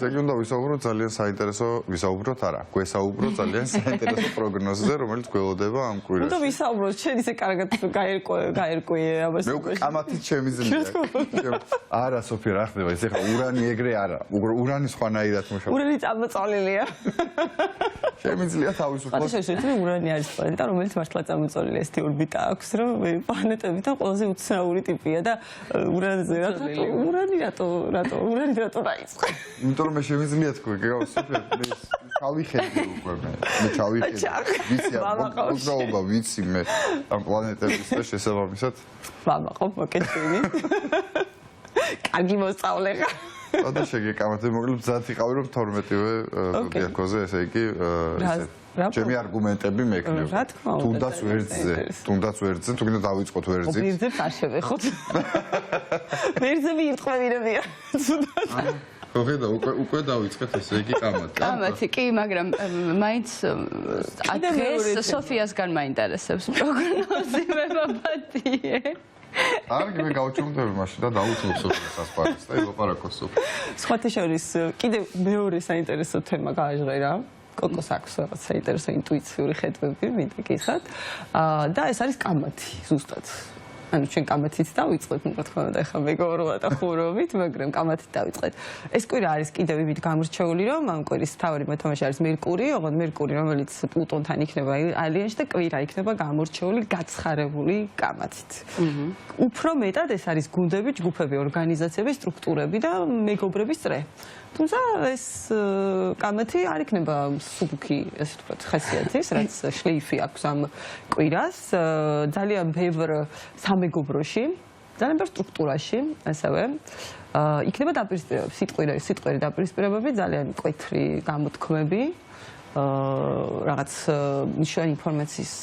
ესე იგი უნდა ვისაუბროთ ძალიან საინტერესო, ვისაუბროთ არა, გვესაუბროთ ძალიან საინტერესო პროგნოზზე, რომელიც გველოდება ამ კვირაში. უნდა ვისაუბროთ, შენ ისე კარგად გაერკვე ამას. მე კამათით შემიძლია. არა, სოფია, რა ხდება, ეს ეხლა ურანი ეგრე არა. ურანი სხვანაირად მუშაობს. ურანი წამოწოლილია. შემიძლია თავისუფლად. შეიძლება ურანი არის პლანეტა, რომელიც მართლა წამოწოლილია, ესეთი ორბიტა აქვს, რომ პლანეტებიდან ყველაზე უცნაური ტიპია და ურანზე ურანი რატო დაიწყო? იმიტომ რომ მე შემიძლია თქვი, სოფია, მე ჩავიხედე უკვე მე ჩავიხედე. ვიცი რა, ვიცი მე ამ პლანეტების და შესაბამისად. ვამაყობ მოკეთილი. კარგი მოსწავლე ხარ. და შეგეკამათე, მოკლედ მზად იყავი რომ 12-ვე ზოდიაქოზე, ესე იგი ჩემი არგუმენტები მექნება. თუნდაც ვერძზე, თუ კიდე დავიწყოთ ვერძით. ვერძებს არ შევეხოთ. ვერძები ირტყმევინებია. ხოხედა უკვე დავიწყეთ ესე იგი კამათი. კამათი კი, მაგრამ მაინც დღეს სოფიასგან მაინტერესებს პროგნოზი მე ბაბათიე. კარგი, მე გავჩუმდები მაშინ და დავუწყებ სოფიას ასპარეზს და ილაპარაკოს სოფია. სხვათა შორის კიდევ მეორე საინტერესო თემა გააჟღერა. კოკოს აქვს რაღაც საინტერესო ინტუიციური ხედვები, მინდა გიხსნათ. და ეს არის კამათი, ზუსტად. ანუ ჩვენ კამათით დავიწყეთ, რა თქმა უნდა, ახლა მეგობრობა და ხურობით, მაგრამ კამათით დავიწყეთ. ეს კვირა არის კიდევ იმით გამორჩეული, რომ ამ კვირის თავი მოთამაშე არის მერკური, ოღონდ მერკური, რომელიც პლუტონთან იქნება ალიანში და კვირა იქნება გამორჩეული, გაცხარებული კამათით. უფრო მეტად ეს არის გუნდები, ჯგუფები, ორგანიზაციები, სტრუქტურები და მეგობრების წრე. თუმცა ეს კამათი არ იქნება სუბუქი, ესე ვთქვათ, ხასიათის, რაც შლეიფი აქვს ამ კვირას, ძალიან ბევრ სამეგობროში, ძალიან ბევრ სტრუქტურაში, ასევე იქნება დაპირისპირებები, სიტყვიერი დაპირისპირებები, ძალიან მკვეთრი გამოთქმები, რაღაც მნიშვნელოვანი ინფორმაციის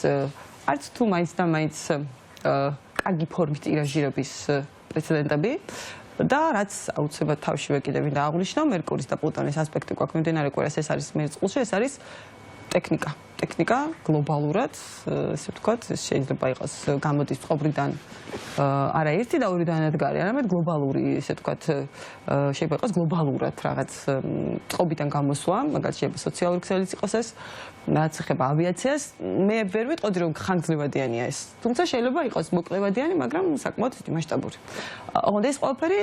არც თუ მაინც და მაინც კარგი ფორმით ტირაჟირების პრეცედენტები. და რაც აუცილებლად თავშივე კიდევ მინდა აღვნიშნო, მერკურის და პლუტონის ასპექტი გვაქვს მიმდინარე კვირას, ეს არის მერწყულში, ეს არის ტექნიკა. ტექნიკა გლობალურად, ესე ვთქვათ, ეს შეიძლება იყოს გამოდის წყობრიდან არა ერთი და ორი დანადგარი, არამედ გლობალური, ესე ვთქვათ, შეიძლება იყოს გლობალურად რაღაც წყობიდან გამოსვლა, მაგალითად შეიძლება სოციალური ქსელიც იყოს ეს, რაც ეხება ავიაციას, მე ვერ ვიტყოდი რომ ხანგრძლივადიანია ეს. თუმცა შეიძლება იყოს მოკლევადიანი, მაგრამ საკმაოდ მასშტაბური. ოღონდ ეს ყველაფერი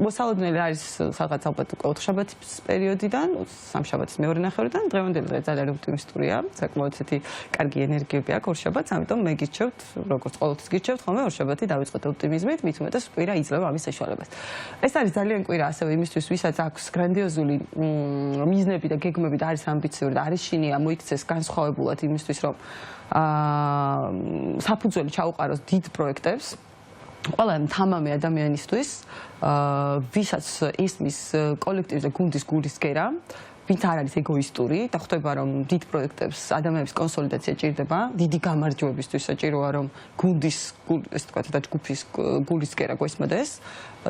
მოსალოდნელი არის რაღაც ალბათ უკვე 4 შაბათის პერიოდიდან, სამშაბათის მეორე ნახევრიდან, დღევანდელი დღე ძალიან ოპტიმისტურია, საკმაოდ ესეთი კარგი ენერგიები აქვს ორ შაბათს, ამიტომ მე გირჩევთ, როგორც ყოველთვის გირჩევთ, ხოლმე ორ შაბათი დავიწყოთ ოპტიმიზმით, მით უმეტეს კვირა იძლევა ამის საშუალებას. ეს არის ძალიან კვირა ასევე იმისთვის, ვისაც აქვს გრანდიოზული მიზნები და გეგმები და არის ამბიციური და არის შინია მოიქცეს განსხვავებულად იმისთვის, რომ საფუძველი ჩაუყაროს დიდ პროექტებს, ყველა თამამი ადამიანისთვის, ვისაც ისმის კოლექტივზე გუნდის გულისკერა, ვინც არ არის ეგოისტური და ხვდება რომ დიდ პროექტებს ადამიანების კონსოლიდაცია ჭირდება, დიდი გამარჯვებისთვის საჭიროა რომ გუნდის ესე ვთქვათ და ჯგუფის გულისკერა გვესმოდეს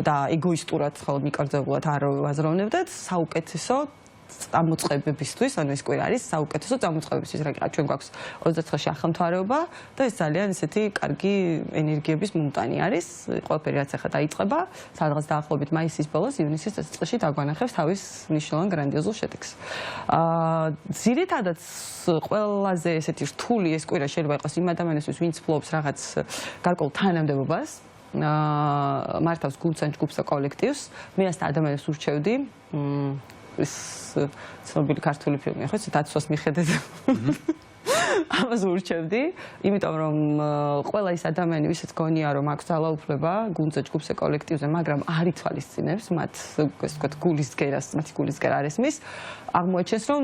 და ეგოისტურად ხოლმე მიკერძებულად არ ვაზროვნებდეთ საუკეთესო წამოწყებებისთვის, ანუ ეს კვირა არის საუკეთესო წამოწყებებისთვის, რა ჩვენ გვაქვს 29-ში ახალმთვარეობა და ეს ძალიან ესეთი კარგი ენერგიების მომტანი არის, ყველაფერი რაც ახლა დაიწყება, სადღაც დაახლოებით მაისის ბოლოს, ივნისის წელს დაგვანახებს თავის მნიშვნელოვან გრანდიოზულ შედეგს. ძირითადად ყველაზე ესეთი რთული ეს კვირა შეიძლება იყოს იმ ადამიანისთვის, ვინც ფლობს რაღაც გარკვეულ თანამდებობას, მართავს გუნდს ან ჯგუფს და კოლექტივს, მე ასეთ ადამიანებს ურჩევდი, ეს ცნობილი ქართული ფილმია, ხო, დაცვას მიხედეთ. ამას ურჩევდი, იმიტომ რომ ყველა ის ადამიანი, ვისაც გონია რომ აქვს ძალაუფლება გუნდზე, ჯგუფზე, კოლექტივზე, მაგრამ არ ითვალისწინებს მათ, ესე ვთქვათ, გულისკერას, მათი გულისკერა არ ესმის, აღმოაჩენს რომ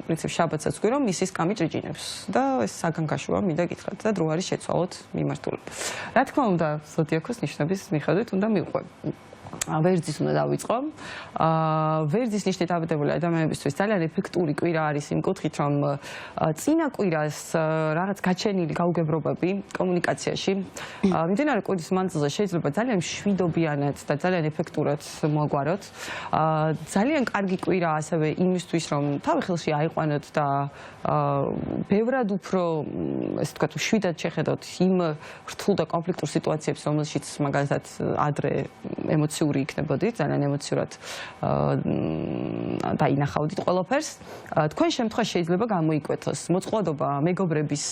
პრინციპ შაბათსაც გვი რომ მისის კამი ჭრიჭინებს და ეს საგანგაშოა მინდა გითხრათ და დრო არის შეცვალოთ მიმართულება. რა თქმა უნდა, ზოდიაქოს ნიშნების მიხედვით უნდა მივყვე. ვერძის უნდა დავიწყო. ვერძის ნიშნით ავადებული ადამიანებისთვის ძალიან ეფექტური კვირა არის იმ კუთხით, რომ წინა კვირას რაღაც გაჩენილი გაუგებრობები კომუნიკაციაში მიმდინარე კვირის მანძილზე შეიძლება ძალიან მშვიდობიანად და ძალიან ეფექტურად მოაგვაროთ. ძალიან კარგი კვირა ასევე იმისთვის, რომ თავი ხელში აიყვანოთ და ბევრად უფრო, ესე ვთქვათ, შვიდად შეხედოთ იმ რთულ და კონფლიქტურ სიტუაციებს, რომელშიც მაგალითად ადრე ემოციურად ემოციური იქნებოდით, ძალიან ემოციურად დაინახავდით ყველაფერს. თქვენ შემთხვევაში შეიძლება გამოიკვეთოს მოწყობილობა მეგობრების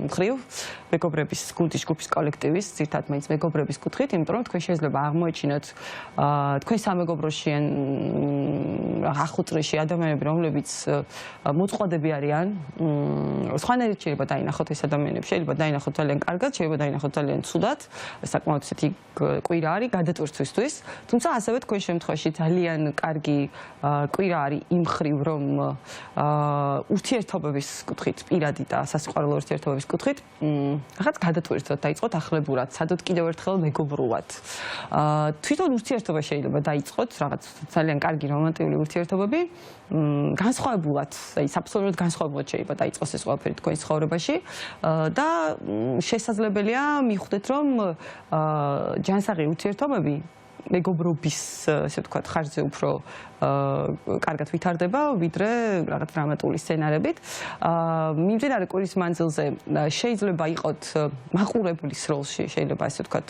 მხრივ, მეგობრების გუნდის ჯგუფის კოლექტივის, ზირთად მაინც მეგობრების კუთხით, იმიტომ რომ თქვენ შეიძლება აღმოეჩინოთ თქვენ სამეგობროში ან ახუწრიში ადამიანები, რომლებიც მოწყობილები არიან, სხვანაირად შეიძლება დაინახოთ ეს ადამიანები, შეიძლება დაინახოთ ძალიან კარგად, შეიძლება დაინახოთ ძალიან ცუდად, საკმაოდ ისეთი კვირა არის გადატვირთვისთვის, თუმცა ასევე თქვენ შემთხვევაში ძალიან კარგი კვირა არის იმ მხრივ, რომ ურთიერთობების კუთხით, პირადი და სასიყვარულო ურთიერთობების კუთხით რაღაც გადატვირთვათ დაიწყოთ ახლებურად, სადოთ კიდევ ერთხელ მეგობრულად. თვითონ ურთიერთობა შეიძლება დაიწყოთ, რაღაც ძალიან კარგი რომანტიკული ურთიერთობები, განსხვავებულად, აი აბსოლუტურად განსხვავებულად შეიძლება დაიწყოს ეს ყველაფერი თქვენი ცხოვრებაში და შესაძლებელია მიხვდეთ, რომ ჯანსაღი ურთიერთობები მეგობრობის, ესე ვთქვათ, ხარჯზე უფრო კარგად ვითარდება, ვიდრე რაღაც დრამატული სცენარებით. მიმდინარე კვირის მანძილზე შეიძლება იყოთ მაყურებლის როლში, შეიძლება ასე ვთქვათ,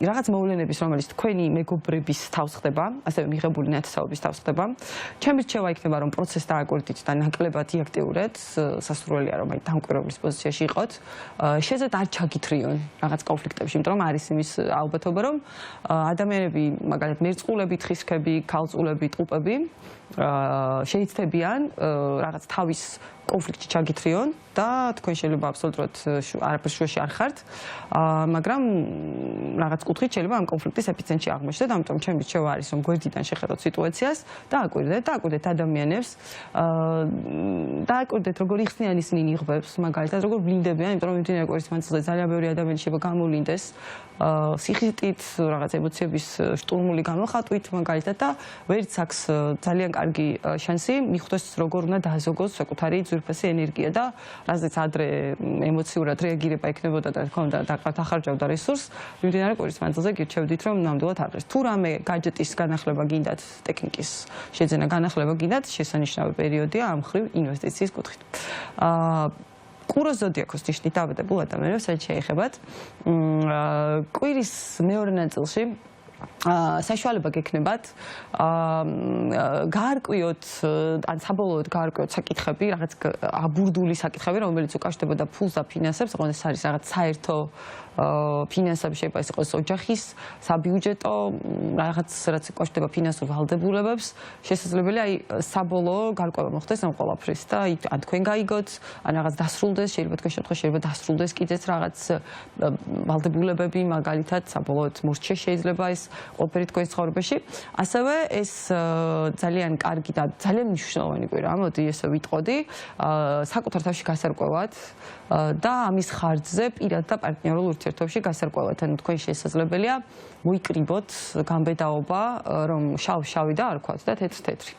რაღაც მოვლენების, რომელიც თქვენი მეგობრების თავს ხდება, ასევე მიღებული ნათესაობის თავს ხდება. ჩემი რჩევა იქნება, რომ პროცესს დააკვირდით და ნაკლებად იაქტიურეთ, სასურველია, რომ აი დამკვირვებლის პოზიციაში იყოთ. შეძლებთ არ ჩაგითრიონ რაღაც კონფლიქტებში, იმიტომ რომ არის იმის ალბათობა, რომ ადამიანები, მაგალითად, მერწყულები, თხისქები, ქალწულები, ტყუპები შეიცდებიან რაღაც თავის კონფლიქტში ჩაგითრიონ და თქვენ შეიძლება აბსოლუტურად არაფერს შუაში არ ხართ, მაგრამ რაღაც კუთხით შეიძლება ამ კონფლიქტის ეპიცენტრში აღმოჩნდეთ, ამიტომ ჩემი რჩევა არის, რომ გვერდიდან შეხედოთ სიტუაციას, დააკვირდეთ ადამიანებს, დააკვირდეთ როგორ იხსნიან ისინი ნიღბებს, მაგალითად როგორ ვლინდებიან, იმიტომ რომ მიმდინარე კვირის მანძილზე ძალიან ბევრი ადამიანი შეიძლება გამოვლინდეს სიხისტით, რაღაც ემოციების შტურმული გამოხატვით, მაგალითად და ვერც აქვს ძალიან კარგი შანსი მიხვდეს როგორ უნდა დააზოგოს საკუთარი ძვირფასი ენერგია და რაზეც ადრე ემოციურად რეაგირება ექნებოდა და თქო უნდა დახარჯავდა რესურსს, მიმდინარე კვირის მანძილზე გირჩევდით, რომ ნამდვილად არ არის. თუ რამე გაჯეტის განახლება გინდათ, ტექნიკის შეძენა განახლება გინდათ, შესანიშნავი პერიოდია ამ მხრივ ინვესტიციის კუთხით. კუროს ზოდიაქოს ნიშნით დაბადებულ ადამიანებს რაც შეეხებათ. კვირის მეორე ნაწილში საშუალება გექნებათ გაარკვიოთ ან საბოლოოდ გაარკვიოთ საკითხები, რაღაც აბურდული საკითხები, რომელიც უკავშირდებოდა ფულს და ფინანსებს, ოღონდ ეს არის რაღაც საერთო ფინანსები, შეიძლება ეს იყოს ოჯახის, საბიუჯეტო, რაღაც რაც უკავშირდება ფინანსურ ვალდებულებებს, შესაძლებელია აი საბოლოო გარკვევა მოხდეს ამ ყველაფრის და ან თქვენ გაიგოთ, ან რაღაც დასრულდეს, შეიძლება თქვენ შემთხვევაში შეიძლება დასრულდეს კიდეც რაღაც ვალდებულებები, მაგალითად, საბოლოოდ მორჩე შეიძლება ეს ყოფილი თქვენ ცხოვრებაში. ასევე ეს ძალიან კარგი და ძალიან მნიშვნელოვანი კვირა, მოდი ესე ვიტყოდი, საკუთარ თავში გასარკვევად და ამის ხარჯზე პირად და პარტნიორულ ურთიერთობებში გასარკვევად. ანუ თქვენ შესაძლებელია მოიკრიბოთ გამბედაობა, რომ შავ-შავი და არ ვქოთ და თეთრ-თეთრი.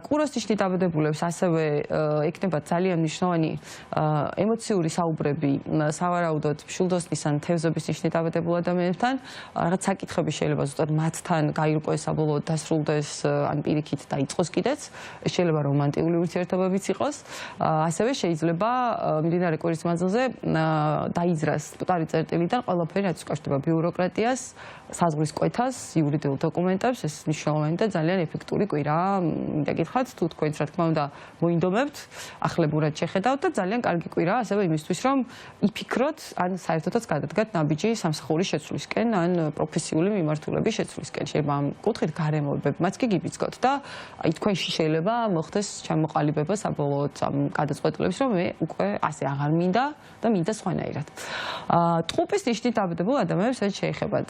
კუროს ნიშნით დაბადებულებს ასევე ექნებათ ძალიან მნიშვნელოვანი ემოციური საუბრები, სავარაუდოდ მშვილდოსნის ან თევზების ნიშნით დაბადებულ ადამიანებთან, რაღაც საკითხები შეიძლება ზუსტად მათთან გაირკვეს, საბოლოოდ დასრულდეს, ან პირიქით დაიწყოს კიდეც, შეიძლება რომანტიკული ურთიერთობებიც იყოს. ასევე შეიძლება მიმდინარე კვირის მანძილზე დაიძრას მკვდარი წერტილიდან ყველაფერი, რაც უკავშირდება ბიუროკრატიას, საზღვრის კვეთას, იურიდიულ დოკუმენტებს, ეს მნიშვნელოვანი და ძალიან ეფექტური კვირაა. მინდა გითხრათ, თუ თქვენც რა თქმა უნდა მოინდომებთ, ახლებურად შეხედავთ და ძალიან კარგი კვირაა ასევე იმისთვის, რომ იფიქროთ, ან საერთოდაც გადადგათ ნაბიჯი სამსახურის შეცვლისკენ, ან პროფესიული მიმართულების შეცვლისკენ. შეიძლება ამ კუთხით გარემოებებმაც კი გიბიძგოთ და აი თქვენში შეიძლება მოხდეს ჩამოყალიბება საბოლოოდ ამ გადაწყვეტილების, რომ მე უკვე ასე აღარ მინდა და მინდა სხვანაირად. ტყუპის ნიშნით დაბადებულ ადამიანებს რაც შეეხებათ.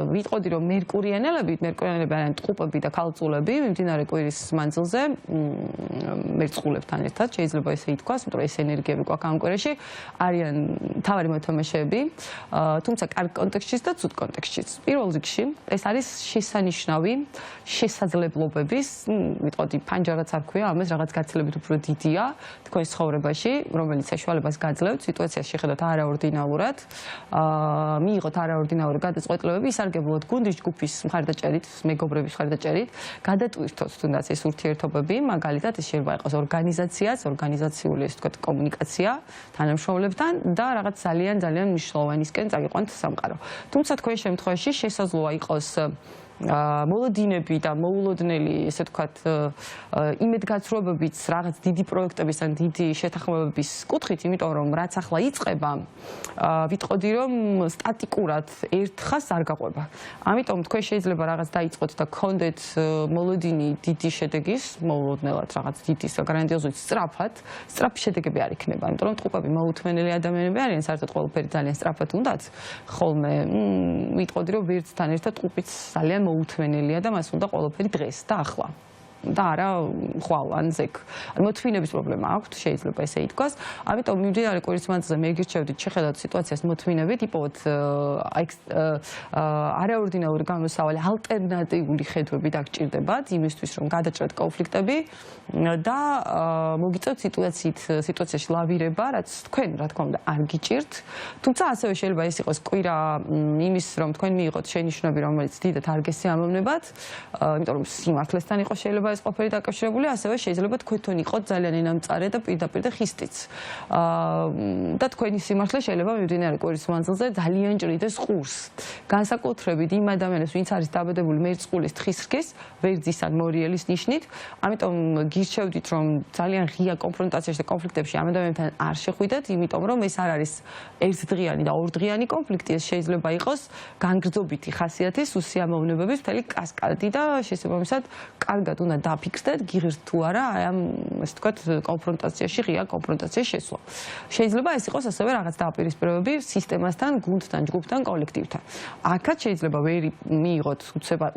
ვიტყოდი, რომ მერკურიანელები არიან ტყუპები და ქალწულები, მიმდინარე კვირის მანძილზე მერწყულებთან ერთად შეიძლება ესე ითქვას, იმიტომ რომ ეს ენერგიები გვაქვს ამ კვირაში, არიან მთავარი მოთამაშეები, თუმცა კარგ კონტექსტშიც და ცუდ კონტექსტშიც. პირველ რიგში ეს არის შესანიშნავი შესაძლებლობების, ვიტყოდი, ფანჯარაც არ ქვია, ამას რაღაც გაცილებით უფრო დიდია თქვენს ცხოვრებაში, რომელიც საშუალებას გაძლევთ სიტუაციას შეხედოთ არაორდინალურად, მიიღოთ არაორდინალური გადაწყვეტილებები, ისარგებლოთ გუნდის ჯგუფის მხარდაჭერით, მეგობრების მხარდაჭერით, გადატვირთოთ თუნდაც ეს ურთიერთობები, მაგალითად ეს შეიძლება იყოს ორგანიზაციაც, ორგანიზაციული ესე ვთქვათ კომუნიკაცია თანამშრომლებთან და რაღაც ძალიან მნიშვნელოვანისკენ წაგიყვანთ სამყარო. თუმცა თქვენ შემთხვევაში შესაძლოა იყოს მოლოდინები და მოულოდნელი, ესე ვთქვათ, იმედგაცრუებებით რაღაც დიდი პროექტების ან დიდი შეთანხმებების კუთხით, იმიტომ რომ რაც ახლა იწყება, ვიტყოდი რომ სტატიკურად ერთხას არ გაყვება. ამიტომ თქვენ შეიძლება რაღაც დაიწყოთ და გქონდეთ მოლოდინი დიდი შედეგის, მოულოდნელად რაღაც დიდი გრანდიოზული სწრაფი შედეგები არ იქნება, იმიტომ რომ ტყუპები მოუთმენელი ადამიანები არიან, საერთოდ ყველაფერი ძალიან სწრაფად უნდათ. ხოლმე ვიტყოდი რომ ვირთთან ერთად ტყუპიც ძალიან მოუთმენელია და მას უნდა ყველაფერი დღეს და ახლა. და არა ხვალ ან ზეგ. მოთმინების პრობლემა აქვს, შეიძლება ესე ითქვას. ამიტომ მიმდინარე კვირის მანძილზე მე გირჩევდით შეხედოთ სიტუაციას მოთმინებით, იპოვოთ არაორდინალური გამოსავალი, ალტერნატიული ხედვები დაგჭირდებათ იმისთვის, რომ გადაჭრათ კონფლიქტები და მოგიწევთ სიტუაციაში ლავირება, რაც თქვენ რა თქმა უნდა არ გიჭირთ. თუმცა ასევე შეიძლება ეს იყოს კვირა იმის, რომ თქვენ მიიღოთ შენიშვნები, რომელიც დიდად არ გესიამოვნებათ, იმიტომ რომ სიმართლესთან იყოს შეიძლება ეს ყოფილი დაკავშირებული, ასევე შეიძლება თქვენ იყოთ ძალიან ენამწარე და პირდაპირ და ხისტიც. და თქვენი სიმართლე შეიძლება მიმდინარე კვირის მანძილზე ძალიან ჭრიდეს ყურს. განსაკუთრებით იმ ადამიანებს, ვინც არის დაბადებული მერწყულის თხისრქის, ვერძის ან მორიელის ნიშნით, ამიტომ გირჩევდით, რომ ძალიან ღია კონფრონტაციაში და კონფლიქტებში ამ ადამიანთან არ შეხვიდეთ, იმიტომ რომ ეს არ არის ერთდღიანი და ორდღიანი კონფლიქტი, ეს შეიძლება იყოს განგრძობითი ხასიათის უსიამოვნებების მთელი კასკადი და შესაბამისად კარგად უნდა დაფიქსდეთ, გიღირთ თუ არა აი ამ ესე ვთქვათ კონფრონტაციაში, ღია კონფრონტაციაში შესვლა. შეიძლება ეს იყოს ასევე რაღაც დააპირისპირებები სისტემასთან, გუნდთან, ჯგუფთან, კოლექტივთან. აქაც შეიძლება ვერ მიიღოთ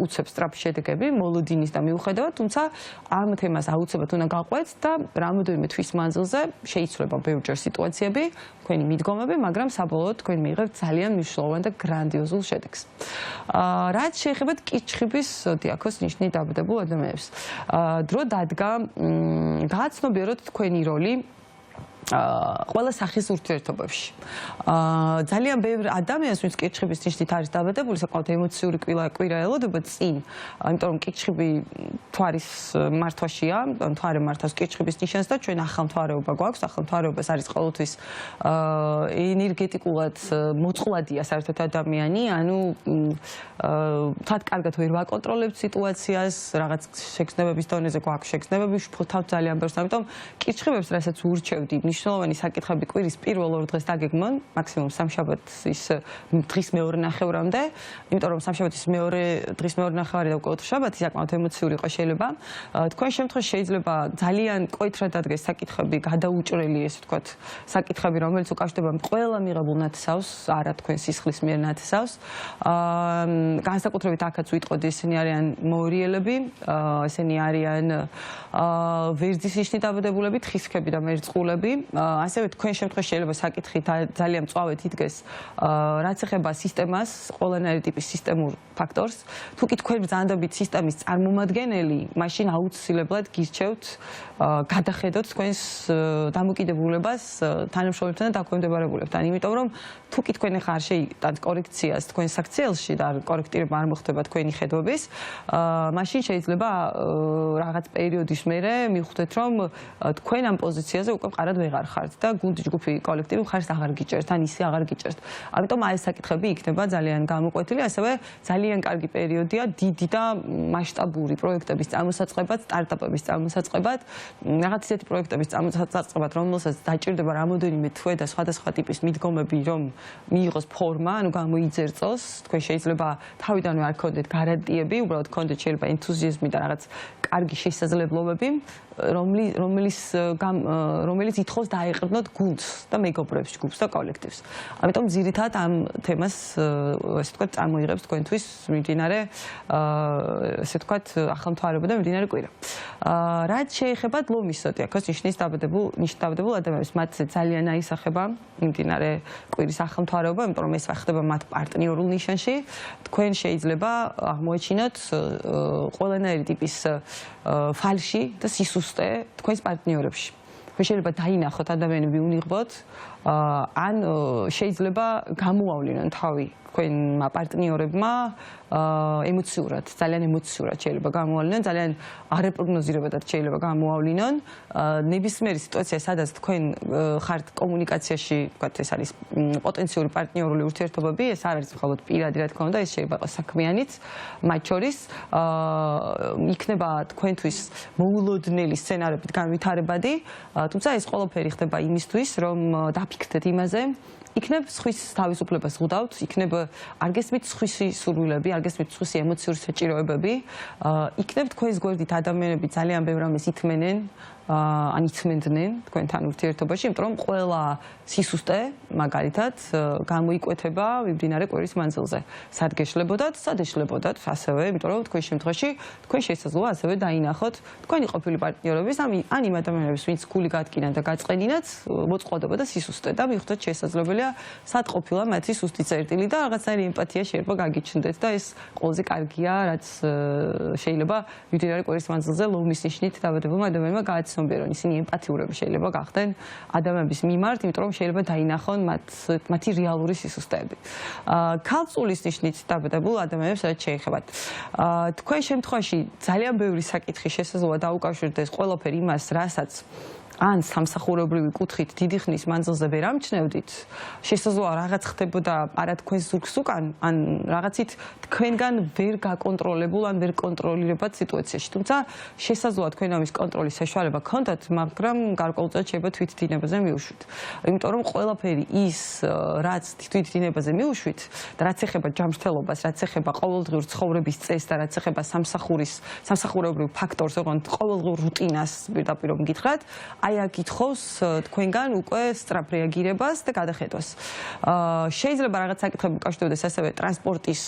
უცებ სწრაფი შედეგები მოლოდინის და მიუხედავად, თუმცა ამ თემას აუცილებლად უნდა გაყვეთ და რამოდენიმე თვის მანძილზე შეიძლება ბევრჯერ სიტუაციები, თქვენი მიდგომები, მაგრამ საბოლოოდ თქვენ მიიღებთ ძალიან მნიშვნელოვან და გრანდიოზულ შედეგს. რაც შეეხება კიჩხიბის დიაქოს ნიშნით დაბადებულ ადამიანებს. დრო დადგა გააცნობიეროთ თქვენი როლი ყველა სახის ურთიერთობებში. ძალიან ბევრ ადამიანს, ვინც კიჩხიბის ნიშნით არის დაბადებული, საკმაოდ ემოციური კვირა ელოდება წინ, იმიტომ რომ კიჩხიბი მთვარის მართვაშია, მთვარე მართავს კიჩხიბის ნიშანს და ჩვენ ახალმთვარეობა გვაქვს, ახალმთვარეობას არის ყოველთვის ენერგეტიკულად მოწყვლადია საერთოდ ადამიანი, ანუ თქვათ კარგად ვერ ვაკონტროლებთ სიტუაციას, რაღაც შეგრძნებების დონეზე გვაქვს შეგრძნებები, შფოთავთ ძალიან ბევრს, ამიტომ კიჩხიბებს რასაც ურჩევდი მნიშვნელოვანი საკითხები კვირის პირველ ორ დღეს დაგეგმონ, მაქსიმუმ სამშაბათის დღის მეორე ნახევრამდე, იმიტომ რომ სამშაბათის დღის მეორე ნახევარი და უკვე ოთხშაბათი საკმაოდ ემოციური იყო შეიძლება. თქვენ შემთხვევაში შეიძლება ძალიან კვეთრად დადგეს საკითხები, გადაუჭრელი, ესე ვთქვათ, საკითხები, რომელიც უკავშირდება ყველა მიღებულ ნათესავს, არა თქვენ სისხლის მიერ ნათესავს. განსაკუთრებით აქაც ვიტყოდი, ესენი არიან მორიელები, ესენი არიან ვერძის ნიშნით დაბადებულები, თხისრქები და მერწყულები. ასევე თქვენ შემთხვევაში შეიძლება საკითხი ძალიან მწვავედ იდგეს, რაც ეხება სისტემას, ყველანაირი ტიპის სისტემურ ფაქტორს. თუ კი თქვენ ბრძანდებით სისტემის წარმომადგენელი, მაშინ აუცილებლად გირჩევთ გადახედოთ თქვენს დამოკიდებულებას თანამშრომლებთან და დაქვემდებარებულებთან, იმიტომ რომ თუ კი თქვენ ახლა არ შეიტანთ კორექციას თქვენ საქციელში და კორექტირება არ მოხდება თქვენი ხედვების, მაშინ შეიძლება რაღაც პერიოდის მერე მივხვდეთ, რომ თქვენ ამ პოზიციაზე უკვე მყარად ვეღარ ხართ და გუნდი, ჯგუფი, კოლექტივი ხარს აღარ გიჭერთ, ან ისე აღარ გიჭერთ. ამიტომ აი ეს საკითხები იქნება ძალიან გამოკვეთილი, ასევე ძალიან კარგი პერიოდია დიდი და მასშტაბური პროექტების წარმოსაწყებად, სტარტაპების წარმოსაწყებად, რაღაც ისეთი პროექტების წარმოსაწყებად, რომელსაც დაჭირდება რამოდენიმე თვე და სხვადასხვა ტიპის მიდგომები, რომ მიიღოს ფორმა, ანუ გამოიძერწოს. თქვენ შეიძლება თავიდანვე არ გქონდეთ გარანტიები, უბრალოდ გქონდეთ შეიძლება ენთუზიაზმი და რაღაც კარგი შესაძლებლობები, რომელიც ითხოვს დაეყრდნოთ გუნდს და მეგობრებს, ჯგუფს და კოლექტივს. ამიტომ ძირითადად ამ თემას, ესე ვთქვათ, წარმოიღებს თქვენთვის მიმდინარე, ესე ვთქვათ, ახალმთვარეობა და მიმდინარე კვირა. რაც შეეხება ლომის ზოდიაქოს ნიშნის დაბადებულ ადამიანებს, მათ ძალიან აისახება მიმდინარე კვირის ახალმთვარეობა, იმიტომ რომ ეს ხდება მათ პარტნიორულ ნიშანში. თქვენ შეიძლება აღმოეჩინოთ ყველანაირი ტიპის ფალში და სისუსტე თქვენს პარტნიორებში. თქვენ შეიძლება დაინახოთ ადამიანები უნიღბოთ, ან შეიძლება გამოავლინონ თავი თქვენმა პარტნიორებმა ემოციურად, ძალიან ემოციურად შეიძლება გამოავლინონ, ძალიან არაპროგნოზირებადად შეიძლება გამოავლინონ ნებისმიერი სიტუაცია, სადაც თქვენ ხართ კომუნიკაციაში, ვთქვათ, ეს არის პოტენციური პარტნიორული ურთიერთობები, ეს არ არის მხოლოდ პირადი, რა თქმა უნდა, ეს შეიძლება იყოს საქმიანიც, მათ შორის იქნება თქვენთვის მოულოდნელი სცენარებით განვითარებადი, თუმცა ეს ყველაფერი ხდება იმისთვის, რომ დაფიქრდეთ იმაზე, იქნებ სხვის თავისუფლებას ღუდავთ, იქნებ არ გესმით სხვისი სურვილები, არ გესმით სხვისი ემოციური საჭიროებები, იქნებ თქვენს გვერდით ადამიანები ძალიან ბევრ რამეს ითმენენ, ან იცმენდნენ თქვენთან ურთიერთობაში, იმიტომ რომ ყველა სისუსტე მაგალითად გამოიკვეთება მიმდინარე კვირის მანძილზე. სად გეშლებოდათ, სად ეშლებოდათ, ასევე, იმიტომ რომ თქვენ შემთხვევაში თქვენ შესაძლოა ასევე დაინახოთ თქვენი ყოფილი პარტნიორების ან იმ ადამიანების, ვინც გული გადგინან და გაწყენინათ, მოწყობოდა სისუსტე და მიხვდეთ შესაძლებელია სად ყოფილა მათი სუსტი წერტილი და რაღაცნაირი ემპათია შეიძლება გაგიჩნდეთ და ეს ყველაზე კარგია, რაც შეიძლება მიმდინარე კვირის მანძილზე ლომის ნიშნით დაბადებულმა ადამიანმა გააცნობიერონ, ისინი ემპათიურები შეიძლება გახდნენ ადამიანების მიმართ, იმიტომ რომ შეიძლება დაინახონ მათი რეალური სისუსტეები. ქალწულის ნიშნით დაბადებულ ადამიანებს რაც შეეხებათ. თქვენ შემთხვევაში ძალიან ბევრი საკითხი შესაძლოა დაუკავშირდეს ყველაფერი იმას, რასაც ან სამსახურებრივი კუთხით დიდი ხნის მანძილზე ვერ ამჩნევდით, შესაძლოა რაღაც ხდებოდა არა თქვენს ზურგს უკან, ან რაღაცით თქვენგან ვერ გაკონტროლებულ, ან ვერ კონტროლირებად სიტუაციაში. თუმცა შესაძლოა თქვენ ამის კონტროლის საშუალება გქონდათ, მაგრამ გარკვეულწილად შეიძლება თვითდინებაზე მიუშვით. იმიტომ რომ ყველაფერი ის, რაც თვითდინებაზე მიუშვით და რაც ეხება ჯანმრთელობას, რაც ეხება ყოველდღიურ ცხოვრების წესს და რაც ეხება სამსახურებრივ ფაქტორს, ოღონდ ყოველდღიურ რუტინას პირდაპირ მგითხრათ, აი აქ გითხოვს თქვენგან უკვე სწრაფ რეაგირებას და გადახედვას. შეიძლება რაღაც საკითხები უკავშირდებოდეს ასევე ტრანსპორტის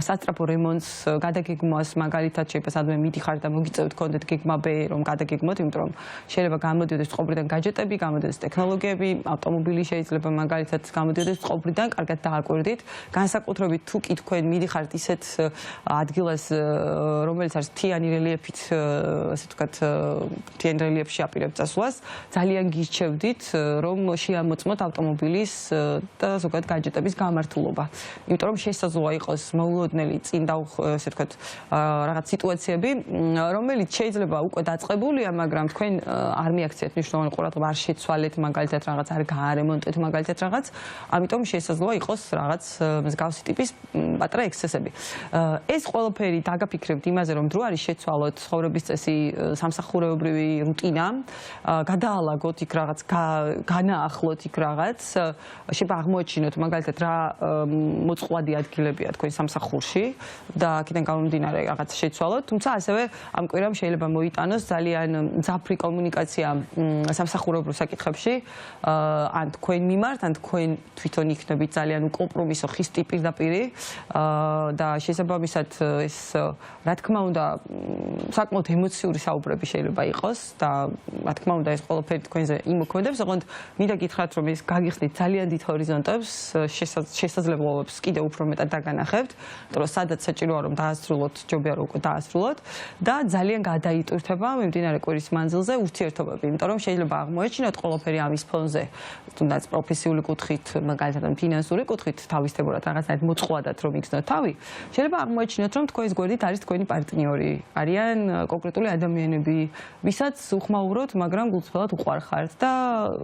სასწრაფო რემონტს, გადაგეგმვას, მაგალითად შეიძლება სადმე მიდიხართ და მოგიწევთ გქონდეთ გეგმა B, რომ გადაგეგმოთ, იმიტომ რომ შეიძლება გამოდიოდეს წყობრიდან გაჯეტები, გამოდიოდეს ტექნოლოგიები, ავტომობილი შეიძლება მაგალითად გამოდიოდეს წყობრიდან, კარგად დააკვირდით. განსაკუთრებით თუ კი თქვენ მიდიხართ ისეთ ადგილას, რომელიც არის მთიანი რელიეფით, ასე ვთქვათ, მთიან რელიეფში აპირებთ წასვლას, ძალიან გირჩევდით, რომ შეამოწმოთ ავტომობილის და ზოგადად გაჯეტების გამართულობა. იმიტომ რომ შესაძლოა იყოს მოულოდნელი წინ ასე ვთქვათ, რაღაც სიტუაციები, რომელიც შეიძლება უკვე დაწყებულია, მაგრამ თქვენ არ მიაქციეთ მნიშვნელოვანი ყურადღება, არ შეცვალეთ მაგალითად რაღაც, არ გაარემონტეთ მაგალითად რაღაც, ამიტომ შესაძლოა იყოს რაღაც მსგავსი ტიპის პატარა ექსცესები. ეს ყველაფერი დაგაფიქრებთ იმაზე, რომ დრო არის შეცვალოთ ცხოვრების წესი, სამსახურებრივი რუტინა, გადაალაგოთ იქ რაღაც, განაახლოთ იქ რაღაც, შეიძლება აღმოაჩინოთ მაგალითად რა მოწყვლადი ადგილებია თქვენ სამსახურში და აქედან გამომდინარე რაღაც შეცვალოთ, თუმცა ასევე ამ კვირამ შეიძლება მოიტანოს ძალიან მძაფრი კომუნიკაცია სამსახურებრივ საკითხებში, ან თქვენ მიმართ, ან თქვენ თვითონ იქნებით ძალიან უკომპრომისო ხისტი პირდაპირი და შესაბამისად ეს რა თქმა უნდა საკმაოდ ემოციური საუბრები შეიძლება იყოს და რა თქმა უნდა ეს ყველაფერი თქვენზე იმოქმედებს, ოღონდ მინდა გითხრათ, რომ ეს გაგიხსნით ძალიან დიდ ჰორიზონტებს, შესაძლებლობებს კიდევ უფრო მეტად დაგანახებთ, იმიტომ რომ სადაც საჭიროა რომ დაასრულოთ, ჯობია რომ უკვე დაასრულოთ და ძალიან გადაიტვირთება მიმდინარე კვირის მანძილზე ურთიერთობები, იმიტომ რომ შეიძლება აღმოეჩინოთ ყველაფერი ამის ფონზე, თუნდაც პროფესიული კუთხით, მაგალითად ფინანსური კუთხით თავისებურად რაღაცნაირად მოწყვლადად რომ იქნოთ თავი, შეიძლება აღმოეჩინოთ, რომ თქვენს გვერდით არის თქვენი პარტნიორი, არიან კონკრეტული ადამიანები, ვისაც უხმაუროთ, მაგრამ გულწრფელად უყვარხართ და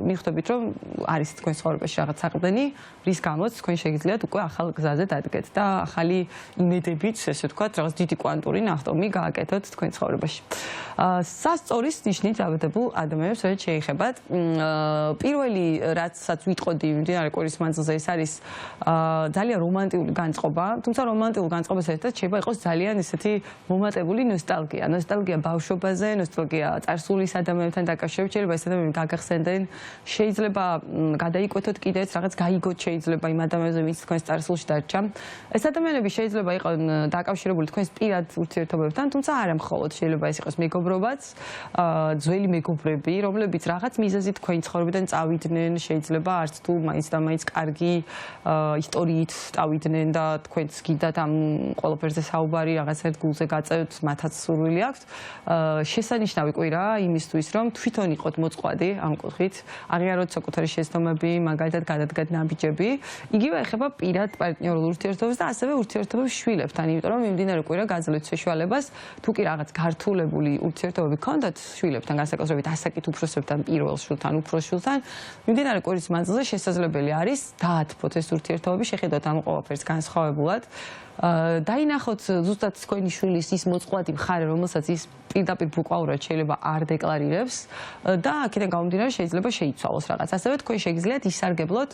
მიხვდებით, რომ არის თქვენ ცხოვრებაში რაღაც საყრდენი, რის გამოც თქვენ შეგიძლიათ უკვე ახალ გზაზე დადგეთ და ახალი იმედებით, ესე ვთქვათ, რაღაც დიდი კვანტური ნახტომი გააკეთოთ თქვენ ცხოვრებაში. სასწორის ნიშნით დაბადებულ ადამიანებს რაც შეეხებათ, პირველი რაცაც ვიტყოდი მიმდინარე კვირის მანძილზე, ეს არის ძალიან რომანტიკული განწყობა, თუმცა რომანტიკულ განწყობასთან ერთად შეიძლება იყოს ძალიან ესეთი მომატებული ნოსტალგია ბავშვობაზე, ნოსტალგია წარსულის ადამიანებთან დაკავშირებით, შეიძლება ეს ადამიანები გაგახსენდნენ, შეიძლება გადაიკვეთოთ კიდეც რაღაც გაიგოთ შეიძლება იმ ადამიანებზე, ვინც თქვენს წარსულში დარჩა. ეს ადამიანები შეიძლება იყონ დაკავშირებული თქვენს პირად ურთიერთობებთან, თუმცა არა მხოლოდ, შეიძლება ეს იყოს მეგობრობაც, ძველი მეგობრები, რომლებიც რაღაც მიზეზით თქვენი ცხოვრებიდან წავიდნენ, შეიძლება არც თუ მაინც და მაინც კარგი ისტორიით წავიდნენ და თქვენც გინდათ ამ ყველაფერზე საუბარი, რაღაცნაირად გულზე გაწევთ, მათაც სურვილი აქვთ. შესანიშნავი კვირაა იმისთვის, რომ თვითონ თქვენ იყოთ მოწყვლადი ამ კუთხით, აღიაროთ საკუთარი შეცდომები, მაგალითად გადადგათ ნაბიჯები, იგივე ეხება პირად პარტნიორულ ურთიერთობებს და ასევე ურთიერთობებს შვილებთან, იმიტომ რომ მიმდინარე კვირა გაძლევთ საშუალებას, თუ კი რაღაც გართულებული ურთიერთობები გქონდათ შვილებთან, განსაკუთრებით ასაკით უფროსებთან, პირველ შვილთან, უფროს შვილთან, მიმდინარე კვირის მანძილზე შესაძლებელი არის დაათფოთ ეს ურთიერთობები, შეხედოთ ამ ყველაფერს განსხვავებულად. დაინახოთ ზუსტად თქვენი შვილის ის მოწყვლადი მხარე, რომელსაც ის პირდაპირ ბუკვალურად შეიძლება არ დეკლარირებს და აქედან გამომდინარე შეიძლება შეიცვალოს რაღაც. ასევე თქვენ შეგიძლიათ ისარგებლოთ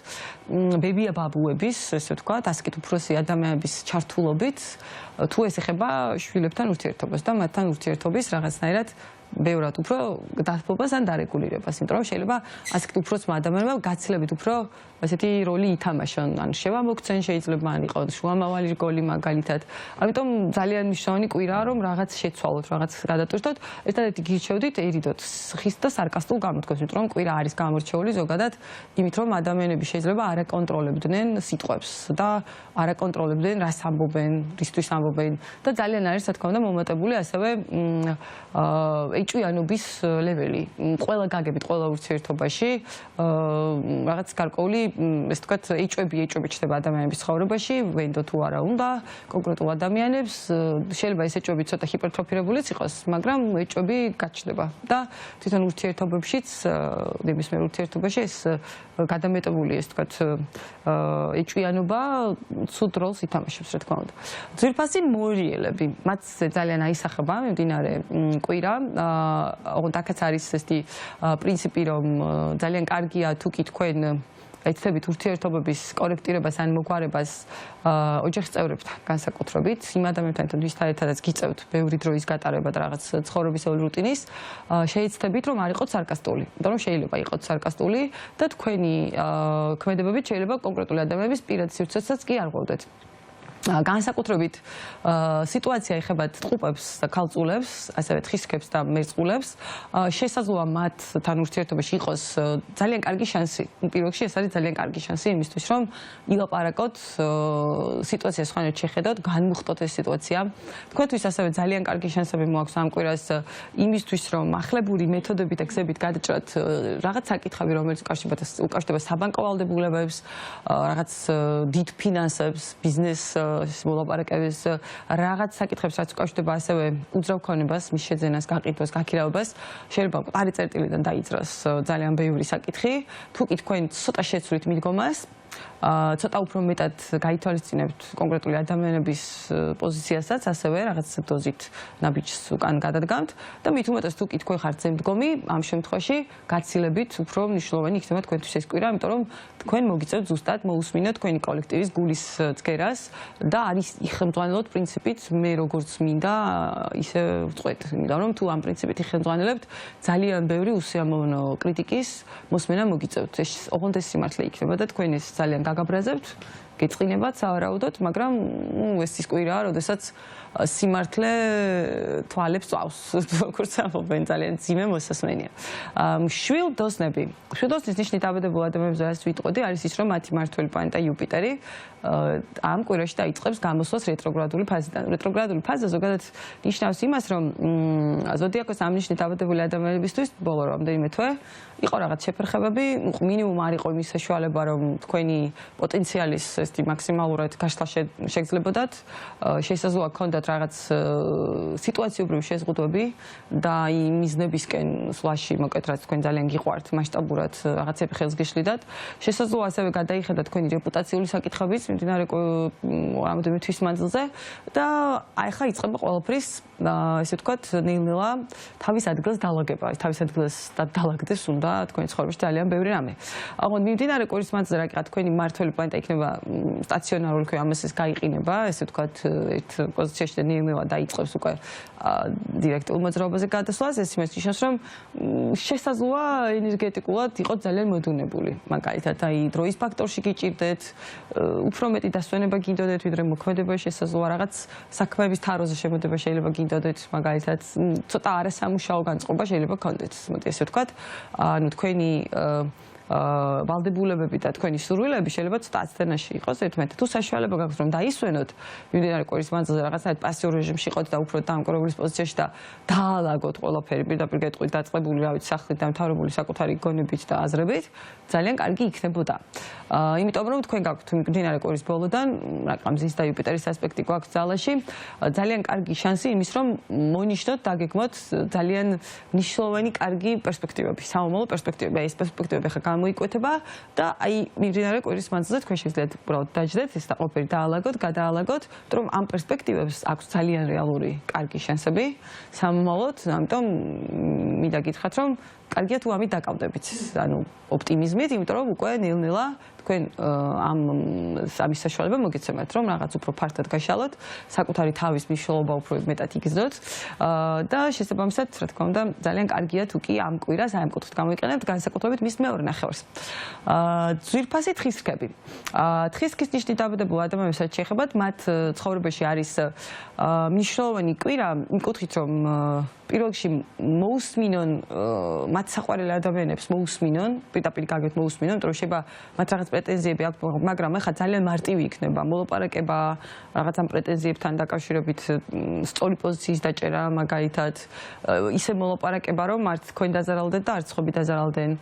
ბებია ბაბუების, ესე ვთქვათ, ასაკით უფროსი ადამიანების ჩართულობით, თუ ეს ეხება შვილებთან ურთიერთობას და მათთან ურთიერთობის რაღაცნაირად ბევრად უფრო დათბობას ან დარეგულირებას, იმიტომ რომ შეიძლება ასაკით უფროსმა ადამიანებმა გაცილებით უფრო ასეთი როლი ითამაშონ, ან შევამოქცენ შეიძლება ან იყოს შუამავალი რგოლი მაგალითად. ამიტომ ძალიან მნიშვნელოვანი კვირაა, რომ რაღაც შეცვალოთ, რაღაც გადატვირთოთ. ერთადერთი გირჩევდით, ერიდოთ ხის და სარკასტულ გამოთქვას, იმიტომ რომ კვირა არის გამორჩეული ზოგადად იმით, რომ ადამიანები შეიძლება არაკონტროლებდნენ სიტყვებს და არაკონტროლებდნენ რას ამბობენ, რისთვის ამბობენ და ძალიან არის რა თქმა უნდა მომატებული ასევე ეჭვიანობის ლეველი. ყველა გაგებით, ყველა ურთიერთობაში რაღაც გარკვეული ეს თქვათ ეჭვები ჩნდება ადამიანების ცხოვრებაში, ვენდო თუ არა უნდა კონკრეტულ ადამიანებს, შეიძლება ეს ეჭვები ცოტა ჰიპერტროფირებულიც იყოს, მაგრამ ეჭვები გაჩნდება და თვითონ ურთიერთობებშიც, ნებისმიერ ურთიერთობაში ეს გადამეტებული ეს თქვათ ეჭვიანობა ცუდ როლს ითამაშებს, რა თქმა უნდა. ძვირფასი მორიელები, მათ ძალიან აისახება მიმდინარე კვირა, ოღონდ აქაც არის ესეთი პრინციპი, რომ ძალიან კარგია თუ კი თქვენ ეცდებით ურთიერთობების კორექტირებას ან მოგვარებას ოჯახის წევრებთან განსაკუთრებით, იმ ადამიანებთან ვისთან ერთადაც გიწევთ ბევრი დროის გატარება და რაღაც ცხოვრებისეული რუტინის, შეეცდებით რომ არ იყოთ სარკასტული, იმიტომ რომ შეიძლება იყოთ სარკასტული და თქვენი ქმედებებით შეიძლება კონკრეტული ადამიანების პირად სივრცესაც კი არ ღვევდეთ. განსაკუთრებით სიტუაცია ეხება ტყუპებს და ქალწულებს, ასევე თხისქებს და მერწყულებს, შესაძლოა მათთან ურთიერთობაში იყოს ძალიან კარგი შანსი. პირველ რიგში ეს არის ძალიან კარგი შანსი იმისთვის, რომ ილაპარაკოთ სიტუაციას სხვანაირად შეხედოთ, განმუხტოთ ეს სიტუაცია. თქვენთვის ასევე ძალიან კარგი შანსები მოაქვს ამ კვირას იმისთვის, რომ ახლებური მეთოდებით და გზებით გადაჭრათ რაღაც საკითხები, რომელიც უკავშირდება საბანკო ვალდებულებებს, რაღაც დიდ ფინანსებს, ბიზნეს მოლაპარაკების რაღაც საკითხებს, რაც უკავშირდება ასევე უძრავ ქონებას, მის შეძენას, გაყიდვას, გაქირავებას, შეიძლება მყარი წერტილიდან დაიძრას ძალიან ბევრი საკითხი. თუ კი თქვენ ცოტა შეცვლით მიდგომას, ცოტა უფრო მეტად გაითვალისწინებთ კონკრეტული ადამიანების პოზიციასაც, ასევე რაღაც დოზით ნაბიჯს უკან გადადგამთ და მით უმეტეს თუ კი თქვენ ხართ ზემდგომი, ამ შემთხვევაში გაცილებით უფრო მნიშვნელოვანი იქნება თქვენთვის ეს კვირა, იმიტომ რომ თქვენ მოგიწევთ ზუსტად მოусმინოთ თქვენი კოლექტივის გულის ცქერას და არის იხელმძღვანელოთ პრინციპით მე როგორც მინდა ისე ვწყვეტ, იმიტომ რომ თუ ამ პრინციპით იხელმძღვანელებთ, ძალიან ბევრი უსიამოვნო კრიტიკის მოსმენა მოგიწევთ. ეს ოღონდ ეს სიმართლე იქნება და თქვენ ეს ძალიან გაგაბრაზებთ, გეწყინებათ სავარაუდოდ, მაგრამ ეს ის კვირაა, როდესაც სიმართლე თვალებს წავს, როგორც ამბობენ, ძალიან ძიმე მოსასმენია. შვილდოსნები. შვილდოსნის ნიშნით დაბადებულ ადამიანებს რაც ვიტყოდი, არის ის, რომ მათი მმართველი პლანეტა იუპიტერი ამ კვირაში დაიწყებს გამოსვლას რეტროგრადული ფაზიდან. რეტროგრადული ფაზა ზოგადად ნიშნავს იმას, რომ ზოდიაქოს ამ ნიშნით დაბადებული ადამიანებისთვის ბოლო რამდენიმე თვე იყო რაღაც შეფერხებები, მინიმუმ არ იყო იმის საშუალება, რომ თქვენი პოტენციალის ესეთი მაქსიმალურად გაშლა შეგძლებოდათ, შესაძლოა გქონდათ რაღაც სიტუაციობრივი შეზღუდვები და იმ მიზნებისკენ სვლაში მოკეთ, რაც თქვენ ძალიან გიყვართ, მასშტაბურად რაღაცები ხელს გეშლიდათ. შესაძლოა ასევე გადაიხედათ თქვენი რეპუტაციული საკითხებიც მიმდინარე რამოდენიმე თვის მანძილზე და აი ხა იწყება ყველაფრის ესე ვთქვათ, ნელა თავის ადგილს დალაგება, თავის ადგილს დალაგდეს უნდა თქვენი ცხოვრებაში ძალიან ბევრი რამე. აღონ მიმდინარე კვირის მანძილზე რა თქვენი მმართველი პლანეტა იქნება სტაციონარული, თქვენ ამას ეს გაიყინება, ესე ვთქვათ, ერთ პოზიციაში და ნელა დაიწყებს უკვე დირექტულ მოძრაობაზე გადასვლას, ეს იმას ნიშნავს, რომ შესაძლოა ენერგეტიკულად იყოს ძალიან მოდუნებული. მაგალითად, აი დროის ფაქტორში გიჭირდეთ, უფრო მეტი დასვენება გინდოდეთ, ვიდრე მოქმედება, შესაძლოა რაღაც საქმეების თაროზე შემოდება შეიძლება გინდოდეთ, მაგალითად, ცოტა არასამუშაო განწყობა შეიძლება გქონდეთ, მოდი ესე ვთქვათ. ანუ თქვენი ვალდებულებები და თქვენი სურვილები შეიძლება ცოტა აცდენაში იყოს ერთმანეთთან. თუ საშუალება გაქვთ რომ დაისვენოთ მიმდინარე კვირის მანძილზე რაღაცნაირად პასიურ რეჟიმში იყოთ და უფრო დამკვირვებლის პოზიციაში და დაალაგოთ ყველაფერი პირდაპირ გეტყვით დაწყებული რა ვიცი სახლით დამთავრებული საკუთარი გონებით და აზრებით ძალიან კარგი იქნებოდა. იმიტომ რომ თქვენ გაქვთ მიმდინარე კვირის ბოლოდან რატომ მზის და იუპიტერის ასპექტი გვაქვს ძალაში ძალიან კარგი შანსი იმის რომ მონიშნოთ დაგეგმოთ ძალიან მნიშვნელოვანი კარგი პერსპექტივები, სამომავლო პერსპექტივები. ეს პერსპექტივები ხა გამოიკვეთება და აი მიმდინარე კვირის მანძილზე თქვენ შეგიძლიათ უბრალოდ დაждეთ ეს და ყოფილი დაალაგოთ, გადაალაგოთ, რომ ამ პერსპექტივებს აქვს ძალიან რეალური კარგი შანსები სამომავლოდ, ამიტომ მინდა გითხრათ რომ კარგია თუ ამით დაკავდებით, ანუ ოპტიმიზმით, იმიტომ რომ უკვე ნელ-ნელა თქვენ ამის საშუალება მოგეცემათ, რომ რაღაც უფრო ფართოდ გაშალოთ, საკუთარი თავის მნიშვნელობა უფრო მეტად იგრძნოთ და შესაბამისად, რა თქმა უნდა, ძალიან კარგია თუ კი ამ კვირას აი ამ კუთხით გამოიყენებთ, განსაკუთრებით მის მეორე ნახევარს. ძვირფასი თხის რქები. თხის რქის ნიშნით დაბადებულ ადამიანებსაც შეეხებათ, მათ ცხოვრებაში არის მნიშვნელოვანი კვირა, იმ კუთხით რომ პირველ რიგში მოусმინონ მათ საყვარელ ადამიანებს მოусმინონ, პირდაპირ გაგეთ მოусმინონ, იმიტომ რომ შეიძლება მათ რაღაც პრეტენზიები აქვს, მაგრამ ეხლა ძალიან მარტივი იქნება მოლაპარაკება რაღაც ამ პრეტენზიებთან დაკავშირებით სწორი პოზიციის დაჭერა მაგალითად ისე მოლაპარაკება რომ არც თქვენ დაზარალდეთ და არც სხვები დაზარალდნენ.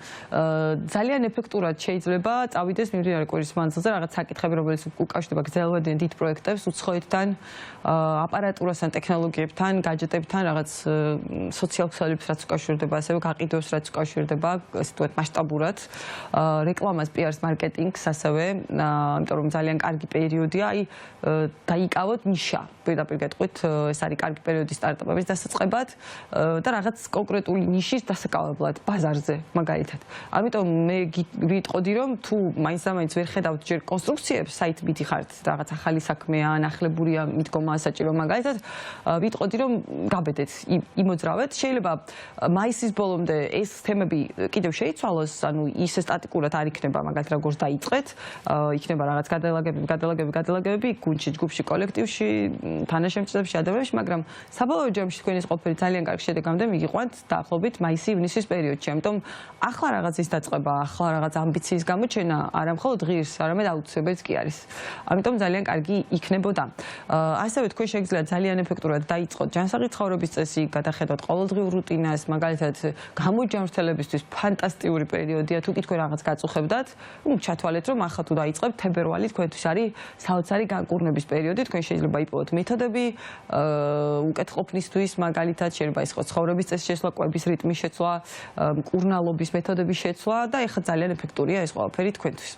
ძალიან ეფექტურად შეიძლება წავიდეს მიმდინარე კვირის მანძილზე რაღაც საკითხები, რომელიც უკავშირდება გრძელვადიან დიდ პროექტებს უცხოეთთან, აპარატურასთან, ტექნოლოგიებთან, гаджетებთან, რაღაც სოციალურ ქსელებს რაც უკავშირდება, ასევე გაყიდვებს რაც უკავშირდება, ესე ვთქვათ, მასშტაბურად, რეკლამას, პიარს, მარკეტინგს, ასევე, იმიტომ რომ ძალიან კარგი პერიოდია, აი დაიკავოთ ნიშა. პირდაპირ გეტყვით, ეს არის კარგი პერიოდი სტარტაპების დასაწყებად და რაღაც კონკრეტული ნიშის დასაკავებლად ბაზარზე, მაგალითად. ამიტომ მე ვიტყოდი, რომ თუ მაინც-მაინც ვერ ხედავთ ჯერ კონსტრუქციებს, საიტით ხართ, რაღაც ახალი საქმეა, ანახლებურია, მიდგომაა საჭირო, მაგალითად, ვიტყოდი, რომ გაბედეთ, იმოძრავეთ. შეიძლება მაისის ბოლომდე ეს თემები კიდევ შეიცვალოს, ანუ ისე სტატიკურად არ იქნება, მაგალითად, როგორც დაიწყეთ, იქნება რაღაც გადაალაგები, გუნდში, ჯგუფში, კოლექტივში, თანაშემწეებში, ადამიანებში, მაგრამ საბოლოო ჯამში თქვენ ეს ყოფილი ძალიან კარგი შედეგამდე მიგიყვანთ დაახლოებით მაისი-ივნისის პერიოდში. ამიტომ ახლა რაღაცის დაწყება, ახლა რაღაც ამბიციის გამოჩენა არა მხოლოდ ღირს, არამედ აუცილებელიც კი არის. ამიტომ ძალიან კარგი იქნებოდა. ასევე თქვენ შეგიძლიათ ძალიან ეფექტურად დაიწყოთ ჯანსაღი ცხოვრების წესი, გადახედოთ ყოველდღიურ რუტინას, მაგალითად, გამოჯანმრთელებისთვის ფანტასტიკური პერიოდია, თუ კი თქვენ რაღაც გაწუხებდათ, ჩათვალეთ, რომ ახლა თუ დაიწყებთ თებერვალი თქვენთვის არის საოცარი განკურნების პერიოდი, თქვენ შეიძლება იპოვოთ მეთოდები უკეთყოფნისთვის, მაგალითად, შეიძლება ის იყოს ცხოვრების წესის შეცვლა, კვების რიტმის შეცვლა, მკურნალობის მეთოდების შეცვლა და ეხლა ძალიან ეფექტურია ეს ყველაფერი თქვენთვის.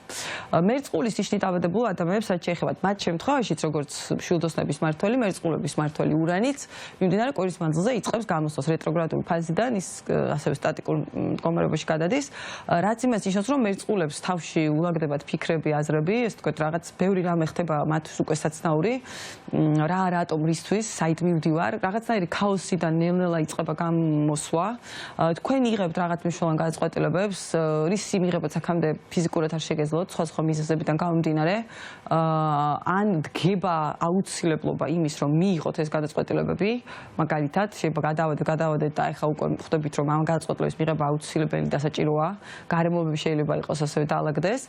მერწყულის ნიშნით დაბადებულ ადამიანებს რაც შეეხებათ, მათ შემთხვევაშიც, როგორც მშვილდოსნების მმართველი, მერწყულების მმართველი ურანიც, მიმდინარე კვირის მანძილზე იწყებს გამოსვლას რეტროგრადულ ფაზიდან, ის ასევე სტატიკურ მდგომარეობაში გადადის, რაც იმას ნიშნავს, რომ მერწყულებს თავში ულაგდებათ ფიქრები, აზრები, ეს თქვით, რაღაც ბევრი რამე ხდება მათთვის უკვე საცნაური, რა რატომ რისთვის, საით მივდივარ, რაღაცნაირი ქაოსიდან ნელ-ნელა იწყება გამოსვლა. თქვენ იღებთ რაღაც მნიშვნელოვან გადაწყვეტილებებს, რისი მიღებაც აქამდე ფიზიკურად არ შეგეძლოთ, სხვა მიზეზებიდან გამომდინარე, ან დგება აუცილებლობა იმის, რომ მიიღოთ ეს გადაწყვეტილებები, მაგალითად, შეიძლება გადავადეთ და ახლა უკვე ხვდებით, რომ ამ გადაწყვეტილების მიღება აუცილებელი და საჭიროა, გარემოებები შეიძლება იყოს ასევე დაალაგდეს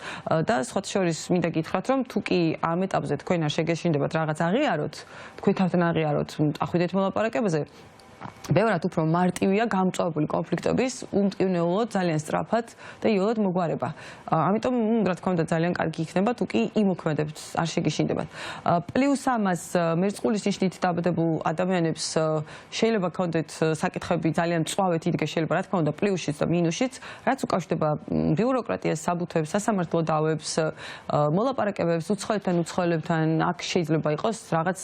და სხვა შორის მინდა გითხრათ, რომ თუ კი ამ ეტაპზე თქვენ არ შეგეშინდებათ რაღაც აღიაროთ, თქვენ თავთან აღიაროთ, ახვიდეთ მოლაპარაკებაზე, ბევრად უფრო მარტივია გამწვავებული კონფლიქტების უმტკივნეულოდ ძალიან სწრაფად და იოლად მოგვარება. ამიტომ, რა თქმა უნდა, ძალიან კარგი იქნება, თუ კი იმოქმედებთ, არ შეგეშინდებათ. პლუს ამას მერწყულის ნიშნით დაბადებულ ადამიანებს შეიძლება ქონდეთ საკითხები ძალიან მწვავედ იდგე, შეიძლება, რა თქმა უნდა, პლუსშიც და მინუსშიც, რაც უკავშირდება ბიუროკრატიას, საბუთებს, სასამართლო დავებს, მოლაპარაკებებს, უცხოელებთან, აქ შეიძლება იყოს რაღაც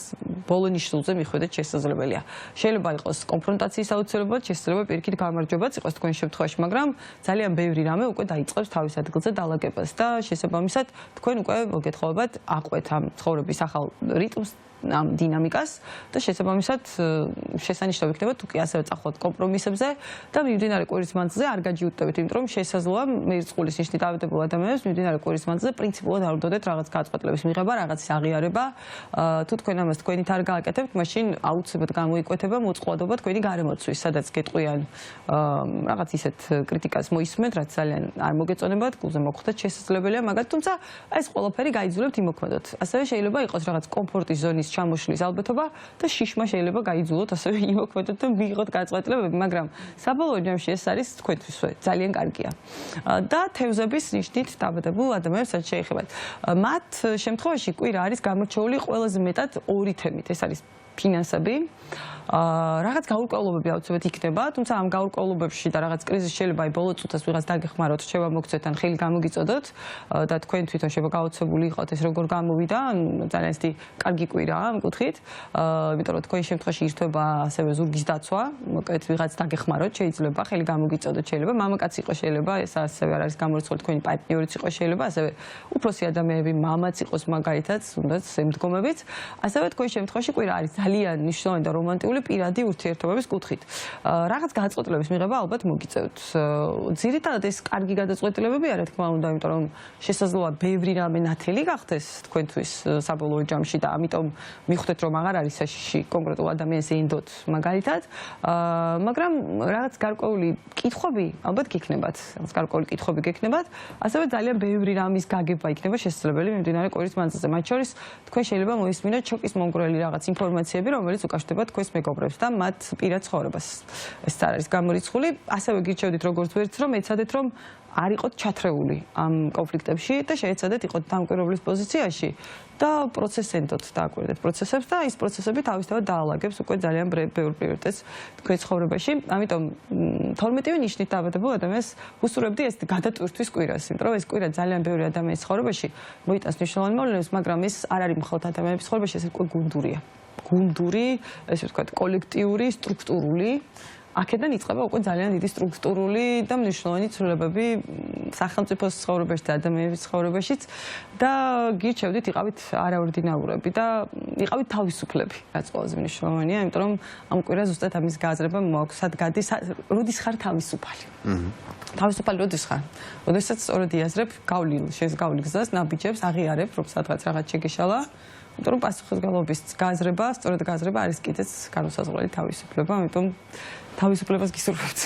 ბოლო ნიშნულზე მიხვედეთ შესაძლებელია. შეიძლება იყოს კონფრონტაციის აუცილებლად, შესაძლოა პირიქით გამარჯვებაც იყოს თქვენ შემთხვევაში, მაგრამ ძალიან ბევრი რამე უკვე დაიწყებს თავის ადგილზე დაალაგებას და შესაბამისად თქვენ უკვე მოგეთხოვებათ აყვეთ ამ ცხოვრების ახალ რიტმს ამ დინამიკას და შესაბამისად შესანიშნავი იქნება თუ კი ასევე წახვალთ კომპრომისებზე და მიმდინარე კვირის მანძილზე არ გაჯიუტდებით, იმიტომ რომ შესაძლოა მერწყულის ნიშნით დავადებულ ადამიანებს მიმდინარე კვირის მანძილზე პრინციპულად არ უნდათ რაღაც გადაწყვეტილების მიღება, რაღაცის აღიარება. თუ თქვენ ამას თქვენით არ გააკეთებთ, მაშინ აუცილებლად გამოიკვეთება მოწყვლადობა თქვენი გარემოცვის, სადაც გეტყვიან რაღაც ისეთ კრიტიკას მოისმენთ, რაც ძალიან არ მოგეწონებათ, გულზე მოხვდეთ შესაძლებელია, მაგრამ თუმცა ეს ყველაფერი გაიძულებთ იმოქმედოთ. ასევე შეიძლება იყოს რაღაც კომფორტის ზონის ჩამოშლის ალბათობა და შიშმა შეიძლება გაიძულოთ ასევე იმოქმედოთ და მიიღოთ გადაწყვეტილებები, მაგრამ საბოლოო ჯამში ეს არის თქვენთვისვე ძალიან კარგია. და თევზების ნიშნით დაბადებულ ადამიანებს რაც შეეხებათ. მათ შემთხვევაში კვირა არის გამორჩეული ყველაზე მეტად ორი თემით. ეს არის ფინანსები. რაღაც გაურკვევლობები აუცილებლად იქნება, თუმცა ამ გაურკვევლობებში და რაღაც კრიზისში შეიძლება ბოლო წუთას ვიღაც დაგეხმაროთ, რჩევა მოგცეთ ან ხელი გამოგიწოდოთ და თქვენ თვითონ შეიძლება გაოცებული იყოთ ეს როგორ გამოვიდა, ძალიან ისეთი კარგი კვირაა ამ კუთხით, იმიტომ რომ თქვენ შემთხვევაში ირთვება ასევე ზურგის დაცვა, მოკლედ ვიღაც დაგეხმაროთ, შეიძლება ხელი გამოგიწოდოთ, შეიძლება მამაკაცი იყოს, შეიძლება ეს ასევე არ არის გამორიცხული თქვენი პარტნიორიც იყოს, შეიძლება ასევე უფროსი ადამიანები, მამაც იყოს მაგალითად, თუნდაც ემდგომებიც, ასევე თქვენ შემთხვევაში კვირა არის ძალიან მნიშვნელოვანი და რომანტიკული პირადი ურთიერთობების კუთხით. რაღაც გადაწყვეტილების მიღება ალბათ მოგიწევთ. ძირითადად ეს კარგი გადაწყვეტილებები არა, თქმა უნდა, იმიტომ რომ შესაძლოა ბევრი რამე ნათელი გახდეს თქვენთვის საბოლოო ჯამში და ამიტომ მიხვდეთ რომ აღარ არის საშიში კონკრეტულ ადამიანს ენდოთ მაგალითად, მაგრამ რაღაც გარკვეული კითხვები ალბათ გექნებათ. რაღაც გარკვეული კითხვები გექნებათ, ასევე ძალიან ბევრი რამის გაგება იქნება შესაძლებელი მიმდინარე კვირის მანძილზე. მათ შორის თქვენ შეიძლება მოისმინოთ შოკის მომგვრელი რაღაც ინფორმაციები, რომელიც უკავშირდება თქვენს მეგობრებს და მათ პირად ცხოვრებას. ეს არ არის გამორიცხული, ასევე გირჩევდით როგორც ვერც რომ ეცადეთ რომ არ იყოთ ჩათრეული ამ კონფლიქტებში და შეეცადეთ იყოთ დამკვირვებლის პოზიციაში და პროცესენტოთ დააკვირდეთ პროცესებს და ის პროცესები თავისთავად დაალაგებს უკვე ძალიან ბევრ პრიორიტეტს თქვენ ცხოვრებაში. ამიტომ 12-ვე ნიშნით დაბადებულ ადამიანს უსურვებდი ეს გადატვირთვის კვირას, იმიტომ რომ ეს კვირა ძალიან ბევრი ადამიანის ცხოვრებაში მოიტანს მნიშვნელოვან მოვლენებს, მაგრამ ეს არ არის მხოლოდ ადამიანების ცხოვრებაში, ეს უკვე გუნდურია. გუნდური, ესე ვთქვათ, კოლექტიური, სტრუქტურული. აქედან იწყება უკვე ძალიან დიდი სტრუქტურული და მნიშვნელოვანი ცვლილებები სახელმწიფოს ცხოვრებაში და ადამიანების ცხოვრებაშიც და გირჩევდით იყავით არაორდინალურები და იყავით თავისუფლები, რაც ყველაზე მნიშვნელოვანია, იმიტომ რომ ამ კვირა ზუსტად ამის გააზრება მოაქვს, სად გადის, როდის ხარ თავისუფალი. თავისუფალი როდის ხარ? როდესაც სწორედ იაზრებ შენს გავლილ გზას, ნაბიჯებს, აღიარებ, რომ სადღაც რაღაც შეგეშალა. იმიტომ რომ პასუხისმგებლობის გააზრება, სწორედ გააზრება არის კიდეც განუსაზღვრელი თავისუფლება, ამიტომ თავისუფლებას გისურვებთ.